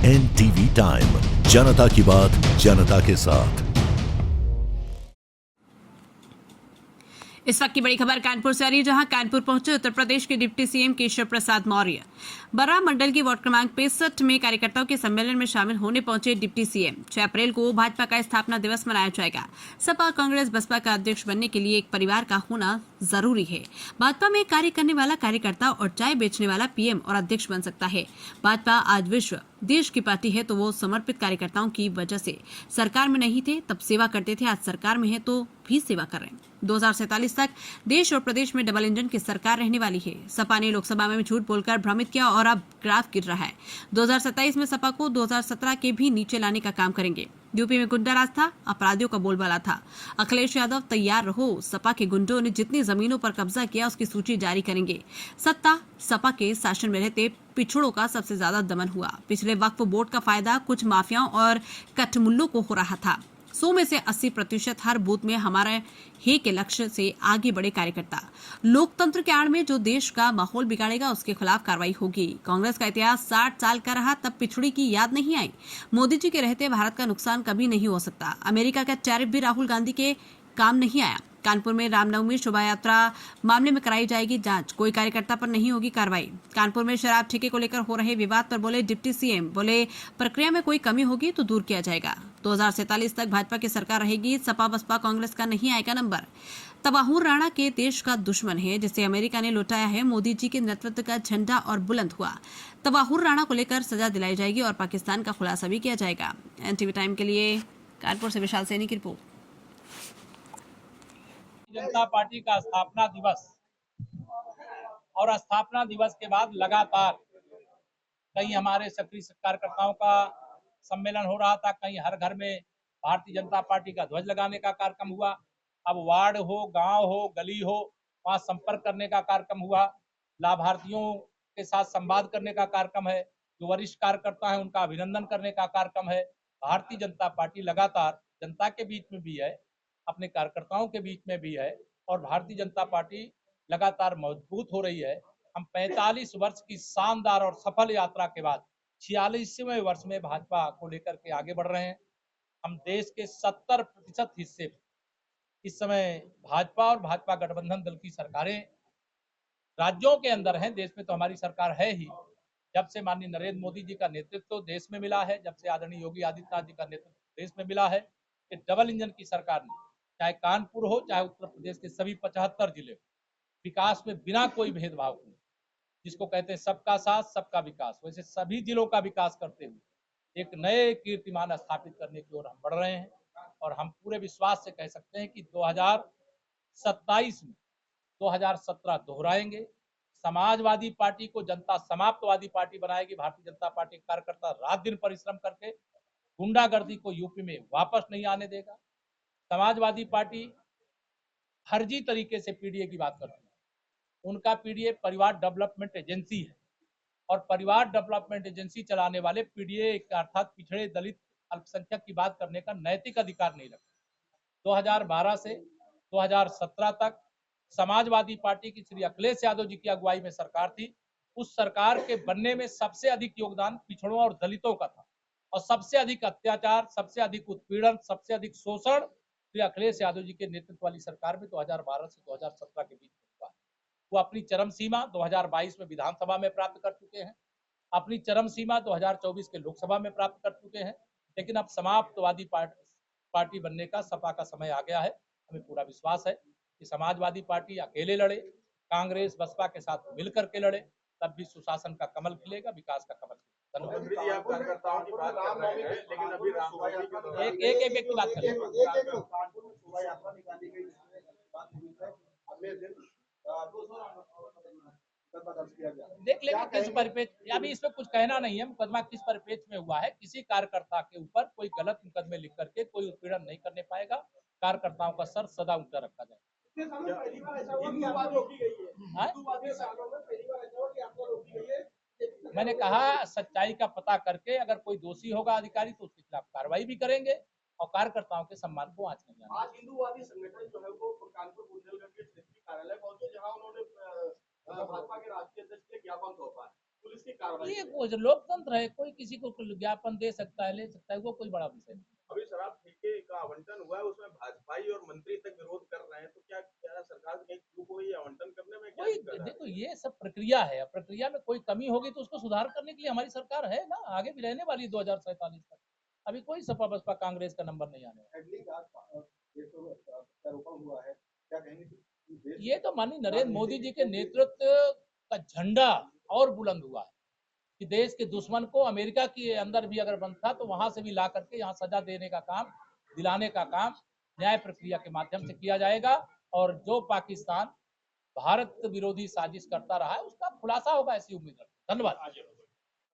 NTV time, जनता की बात जनता के साथ। इस वक्त की बड़ी खबर कानपुर से आ रही है, जहां कानपुर पहुंचे उत्तर प्रदेश के डिप्टी सीएम केशव प्रसाद मौर्य। बर्रा मंडल की वार्ड क्रमांक 65 में कार्यकर्ताओं के सम्मेलन में शामिल होने पहुंचे डिप्टी सीएम। 6 अप्रैल को भाजपा का स्थापना दिवस मनाया जाएगा। सपा कांग्रेस बसपा का अध्यक्ष बनने के लिए एक परिवार का होना जरूरी है। भाजपा में कार्य करने वाला कार्यकर्ता और चाय बेचने वाला पीएम और अध्यक्ष बन सकता है। भाजपा आज विश्व देश की पार्टी है, तो वो समर्पित कार्यकर्ताओं की वजह से सरकार में नहीं थे तब सेवा करते थे, आज सरकार में है तो भी सेवा कर रहे हैं। 2047 तक देश और प्रदेश में डबल इंजन की सरकार रहने वाली है। सपा ने लोकसभा में झूठ बोलकर भ्रमित किया और अब ग्राफ गिर रहा है। 2027 में सपा को 2017 के भी नीचे लाने का काम करेंगे। यूपी में गुंडा राज था, अपराधियों का बोलबाला था। अखिलेश यादव तैयार रहो, सपा के गुंडों ने जितनी जमीनों पर कब्जा किया उसकी सूची जारी करेंगे। सत्ता सपा के शासन में रहते पिछड़ों का सबसे ज्यादा दमन हुआ। पिछले वक्फ बोर्ड का फायदा कुछ माफियाओं और कठमुल्लों को हो रहा था। 100 में से 80% हर बूथ में हमारे हे के लक्ष्य से आगे बढ़े कार्यकर्ता। लोकतंत्र के आड़ में जो देश का माहौल बिगाड़ेगा उसके खिलाफ कार्रवाई होगी। कांग्रेस का इतिहास 60 साल का रहा, तब पिछड़ी की याद नहीं आई। मोदी जी के रहते भारत का नुकसान कभी नहीं हो सकता। अमेरिका का टैरिफ भी राहुल गांधी के काम नहीं आया। कानपुर में रामनवमी शोभा यात्रा मामले में कराई जाएगी जांच, कोई कार्यकर्ता पर नहीं होगी कार्रवाई। कानपुर में शराब ठेके को लेकर हो रहे विवाद पर बोले डिप्टी सीएम, बोले प्रक्रिया में कोई कमी होगी तो दूर किया जाएगा। 2047 तक भाजपा की सरकार रहेगी, सपा बसपा कांग्रेस का नहीं आएगा नंबर। तबाहुर राणा के देश का दुश्मन है, जिसे अमेरिका ने लुटाया है। मोदी जी के नेतृत्व का झंडा और बुलंद हुआ। तबाहुर राणा को लेकर सजा दिलाई जाएगी और पाकिस्तान का खुलासा भी किया जाएगा। NTV टाइम के लिए कानपुर से विशाल सैनी की रिपोर्ट। जनता पार्टी का स्थापना दिवस और स्थापना दिवस के बाद लगातार कहीं हमारे सक्रिय कार्यकर्ताओं का सम्मेलन हो रहा था, कहीं हर घर में भारतीय जनता पार्टी का ध्वज लगाने का कार्यक्रम हुआ। अब वार्ड हो, गांव हो, गली हो, वहां संपर्क करने का कार्यक्रम हुआ। लाभार्थियों के साथ संवाद करने का कार्यक्रम है। जो वरिष्ठ कार्यकर्ता है उनका अभिनंदन करने का कार्यक्रम है। भारतीय जनता पार्टी लगातार जनता के बीच में भी है, अपने कार्यकर्ताओं के बीच में भी है और भारतीय जनता पार्टी लगातार मजबूत हो रही है। हम 45 वर्ष की शानदार और सफल यात्रा के बाद 46वें वर्ष में भाजपा को लेकर के आगे बढ़ रहे हैं। हम देश के 70% हिस्से इस समय भाजपा और भाजपा गठबंधन दल की सरकारें राज्यों के अंदर हैं। देश में तो हमारी सरकार है ही। जब से माननीय नरेंद्र मोदी जी का नेतृत्व देश में मिला है, जब से आदरणीय योगी आदित्यनाथ जी का नेतृत्व देश में मिला है, कि डबल इंजन की सरकार ने चाहे कानपुर हो चाहे उत्तर प्रदेश के सभी 75 जिले विकास में बिना कोई भेदभाव के, जिसको कहते हैं सबका साथ सबका विकास, वैसे सभी जिलों का विकास करते हुए एक नए कीर्तिमान स्थापित करने की ओर हम बढ़ रहे हैं। और हम पूरे विश्वास से कह सकते हैं कि 2027 में 2017 दोहराएंगे। समाजवादी पार्टी को जनता समाप्तवादी पार्टी बनाएगी। भारतीय जनता पार्टी कार्यकर्ता रात दिन परिश्रम करके गुंडागर्दी को यूपी में वापस नहीं आने देगा। समाजवादी पार्टी फर्जी तरीके से पीडीए की बात करती है। उनका पीडीए परिवार डेवलपमेंट एजेंसी है और परिवार डेवलपमेंट एजेंसी चलाने वाले पीडीए अर्थात पिछड़े दलित अल्पसंख्यक की बात करने का नैतिक अधिकार नहीं रखते। 2012 से 2017 तक समाजवादी पार्टी की श्री अखिलेश यादव जी की अगुवाई में सरकार थी। उस सरकार के बनने में सबसे अधिक योगदान पिछड़ों और दलितों का था और सबसे अधिक अत्याचार, सबसे अधिक उत्पीड़न, सबसे अधिक शोषण श्री अखिलेश यादव जी के नेतृत्व वाली सरकार में 2012 से 2017 के बीच में हुआ। वो अपनी चरम सीमा 2022 में विधानसभा में प्राप्त कर चुके हैं, अपनी चरम सीमा 2024 के लोकसभा में प्राप्त कर चुके हैं। लेकिन अब समाप्तवादी पार्टी बनने का सपा का समय आ गया है। हमें पूरा विश्वास है कि समाजवादी पार्टी अकेले लड़े, कांग्रेस बसपा के साथ मिलकर के लड़े, तब भी सुशासन का कमल खिलेगा, विकास का कमल खिलेगा। एक एक व्यक्ति बात करें। देख लेंगे किस परिप्रेक्ष्य, अभी इसमें कुछ कहना नहीं है। मुकदमा किस परिप्रेक्ष्य में हुआ है, किसी कार्यकर्ता के ऊपर कोई गलत मुकदमे लिख करके कोई उत्पीड़न नहीं करने पाएगा। कार्यकर्ताओं का सर सदा ऊंचा रखा जाए। मैंने कहा सच्चाई का पता करके अगर कोई दोषी होगा अधिकारी तो उसके खिलाफ कार्रवाई भी करेंगे और कार्यकर्ताओं के सम्मान को आंच नहीं आने। आज हिंदूवादी संगठन जो है वो कानपुर बुंदेलखंड के क्षेत्रीय कार्यालय पहुंचे, जहां उन्होंने भाजपा के राष्ट्रीय अध्यक्ष के ज्ञापन सौंपा है। पुलिस की कार्रवाई ये वो जो लोकतंत्र है, कोई किसी को ज्ञापन दे सकता है, ले सकता है, वो कोई बड़ा विषय नहीं। अभी शराब ठेके का आवंटन हुआ है, उसमें भाजपाई और मंत्री तक विरोध कर रहे हैं, तो क्या क्या सरकार कहीं क्यों को ये आवंटन करने में क्या कोई दिक्कत है? देखो, ये सब प्रक्रिया है, अब प्रक्रिया में कोई कमी होगी तो उसको सुधार करने के लिए हमारी सरकार है ना, आगे भी रहने वाली 2047 तक। अभी कोई सपा बसपा कांग्रेस का नंबर नहीं आने वाला। एडली का प्रत्यारोपण हुआ है, क्या कहेंगे कि देश ये तो माननीय नरेंद्र मोदी जी के नेतृत्व का झंडा और बुलंद हुआ है कि देश के दुश्मन को अमेरिका के अंदर भी अगर बंद था तो वहां से भी ला करके यहाँ सजा देने का काम, दिलाने का काम न्याय प्रक्रिया के माध्यम से किया जाएगा। और जो पाकिस्तान भारत विरोधी साजिश करता रहा है उसका खुलासा होगा, ऐसी उम्मीद रखते हैं। धन्यवाद।